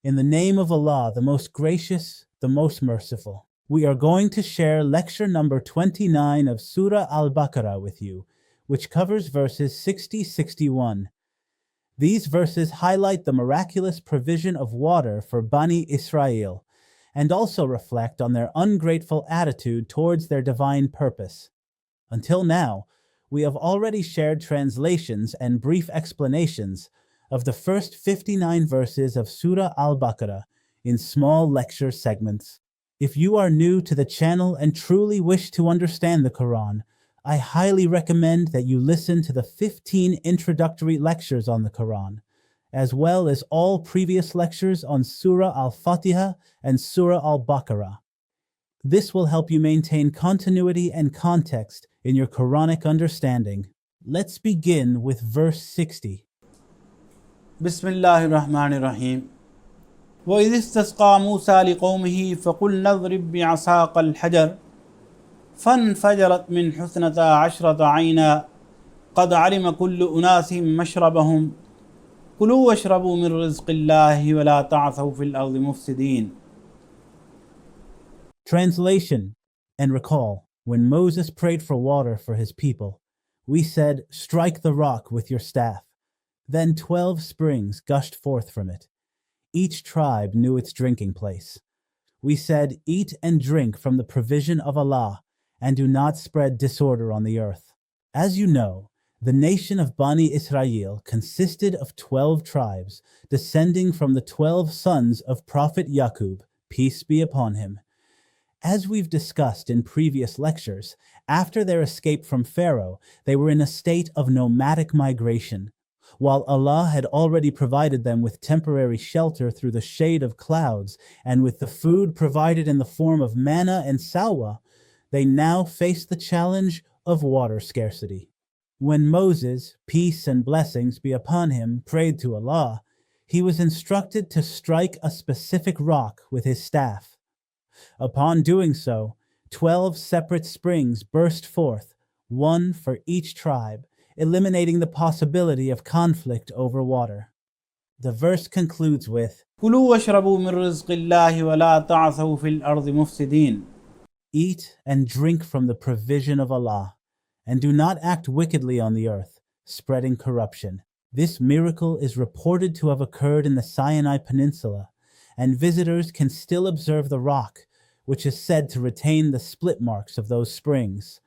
In the name of Allah, the most gracious, the most merciful. We are going to share lecture number 29 of Surah Al Baqarah with you, which covers verses 60-61. These verses highlight the miraculous provision of water for Bani Israel, and also reflect on their ungrateful attitude towards their divine purpose. Until now, we have already shared translations and brief explanations of the first 59 verses of Surah Al Baqarah in small lecture segments. If you are new to the channel and truly wish to understand the Quran, I highly recommend that you listen to the 15 introductory lectures on the Quran, as well as all previous lectures on Surah Al-Fatiha and Surah Al Baqarah. This will help you maintain continuity and context in your Quranic understanding. Let's begin with verse 60. Bismillahirrahmanirrahim. وَإِذِ اسْتَسْقَى مُوسَى لِقَوْمِهِ فَقُلْنَا اضْرِبْ بِعَصَاكَ الْحَجَرَ فانفجرت من 12 عينا قد علم كل أناس مشربهم كلوا واشربوا من رزق الله ولا تعثوا في الأرض مفسدين. Translation. And recall, when Moses prayed for water for his people, we said, "Strike the rock with your staff." Then 12 springs gushed forth from it. Each tribe knew its drinking place. We said, "Eat and drink from the provision of Allah, and do not spread disorder on the earth." As you know, the nation of Bani Israel consisted of 12 tribes, descending from the 12 sons of Prophet Yaqub, peace be upon him. As we've discussed in previous lectures, after their escape from Pharaoh, they were in a state of nomadic migration. While Allah had already provided them with temporary shelter through the shade of clouds and with the food provided in the form of manna and salwa, they now faced the challenge of water scarcity. When Moses, peace and blessings be upon him, prayed to Allah, he was instructed to strike a specific rock with his staff. Upon doing so, 12 separate springs burst forth, one for each tribe, eliminating the possibility of conflict over water. The verse concludes with, كلوا واشربوا من رزق الله ولا تعثوا في الأرض مفسدين. Eat and drink from the provision of Allah, and do not act wickedly on the earth, spreading corruption. This miracle is reported to have occurred in the Sinai Peninsula, and visitors can still observe the rock, which is said to retain the split marks of those springs.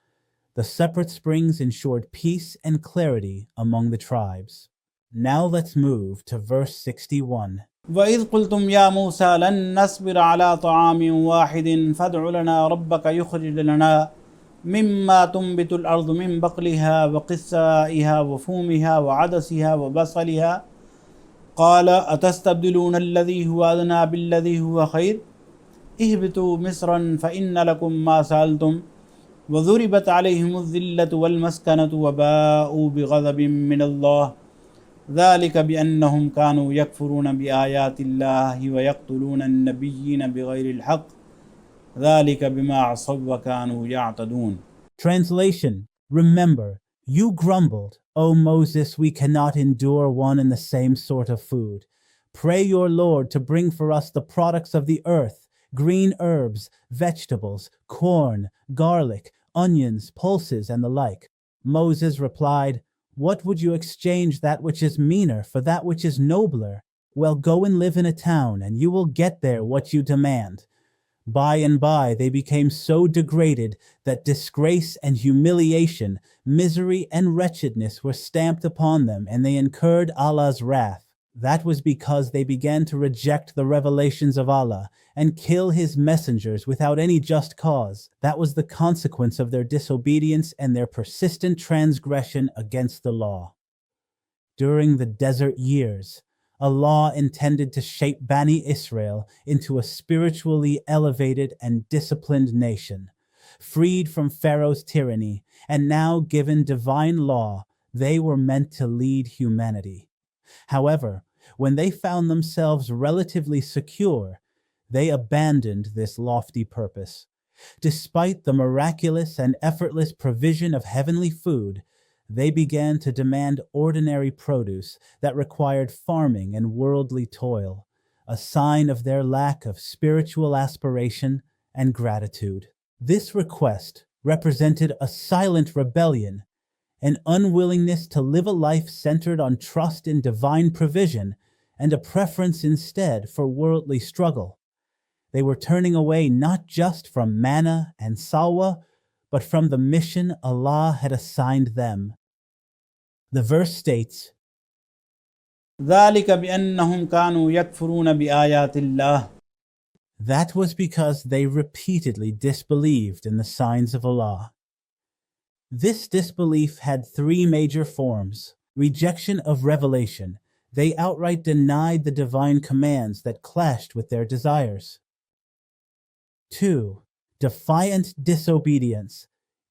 The separate springs ensured peace and clarity among the tribes. Now let's move to verse 61. وَإِذْ قُلْتُمْ يَا مُوسَى لَن نَّصْبِرَ عَلَى طَعَامٍ وَاحِدٍ فَادْعُ لَنَا رَبَّكَ يُخْرِجْ لَنَا مِمَّا تُنبِتُ الْأَرْضُ مِن بَقْلِهَا وَقِثَّائِهَا وَفُومِهَا وَعَدَسِهَا وَبَصَلِهَا قَالَ أَتَسْتَبْدِلُونَ الَّذِي هُوَ أَدْنَىٰ بِالَّذِي هُوَ خَيْرٌ اهْبِطُوا مِصْرًا فَإِنَّ لَكُم مَّا سَأَلْتُمْ وَضُرِبَتْ عَلَيْهِمُ الذِّلَّةُ وَالْمَسْكَنَةُ وَبَاءُوا بِغَضَبٍ مِّنَ اللَّهِ ذلك بأنهم كانوا يكفرون بآيات الله ويقتلون النبيين بغير الحق ذلك بما عصوا وكانوا يعتدون. Translation. Remember, you grumbled, "O Moses, we cannot endure one and the same sort of food. Pray your Lord to bring for us the products of the earth, green herbs, vegetables, corn, garlic, onions, pulses, and the like." Moses replied, "What would you exchange that which is meaner for that which is nobler? Well, go and live in a town, and you will get there what you demand." By and by they became so degraded that disgrace and humiliation, misery and wretchedness were stamped upon them, and they incurred Allah's wrath. That was because they began to reject the revelations of Allah and kill his messengers without any just cause. That was the consequence of their disobedience and their persistent transgression against the law. During the desert years, Allah intended to shape Bani Israel into a spiritually elevated and disciplined nation. Freed from Pharaoh's tyranny and now given divine law, they were meant to lead humanity. However, when they found themselves relatively secure, they abandoned this lofty purpose. Despite the miraculous and effortless provision of heavenly food, they began to demand ordinary produce that required farming and worldly toil. a sign of their lack of spiritual aspiration and gratitude. This request represented a silent rebellion, an unwillingness to live a life centered on trust in divine provision and a preference instead for worldly struggle. They were turning away not just from manna and salwa, but from the mission Allah had assigned them. The verse states, ذلك بأنهم كانوا يكفرون بآيات الله. That was because they repeatedly disbelieved in the signs of Allah. This disbelief had three major forms: rejection of revelation. They outright denied the divine commands that clashed with their desires. 2. Defiant disobedience.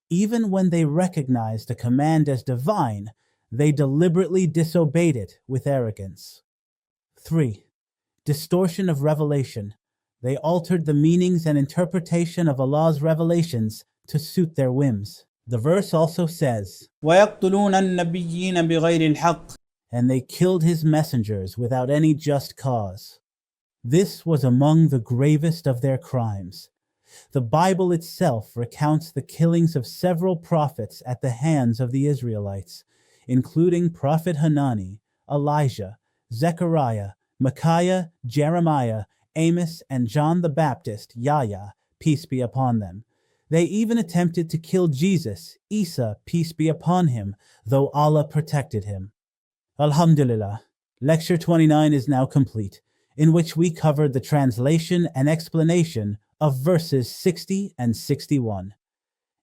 Even when they recognized a command as divine, they deliberately disobeyed it with arrogance. 3. Distortion of revelation. They altered the meanings and interpretation of Allah's revelations to suit their whims. The verse also says, ويقتلون النبيين بغير الحق. And they killed his messengers without any just cause. This was among the gravest of their crimes. The Bible itself recounts the killings of several prophets at the hands of the Israelites, including Prophet Hanani, Elijah, Zechariah, Micaiah, Jeremiah, Amos, and John the Baptist, Yahya, peace be upon them. They even attempted to kill Jesus, Isa, peace be upon him, though Allah protected him. Alhamdulillah, Lecture 29 is now complete, in which we covered the translation and explanation of verses 60 and 61.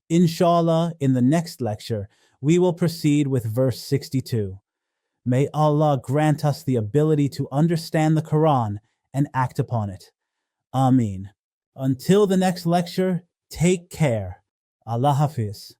Inshallah, in the next lecture, we will proceed with verse 62. May Allah grant us the ability to understand the Quran and act upon it. Ameen. Until the next lecture, take care. Allah Hafiz.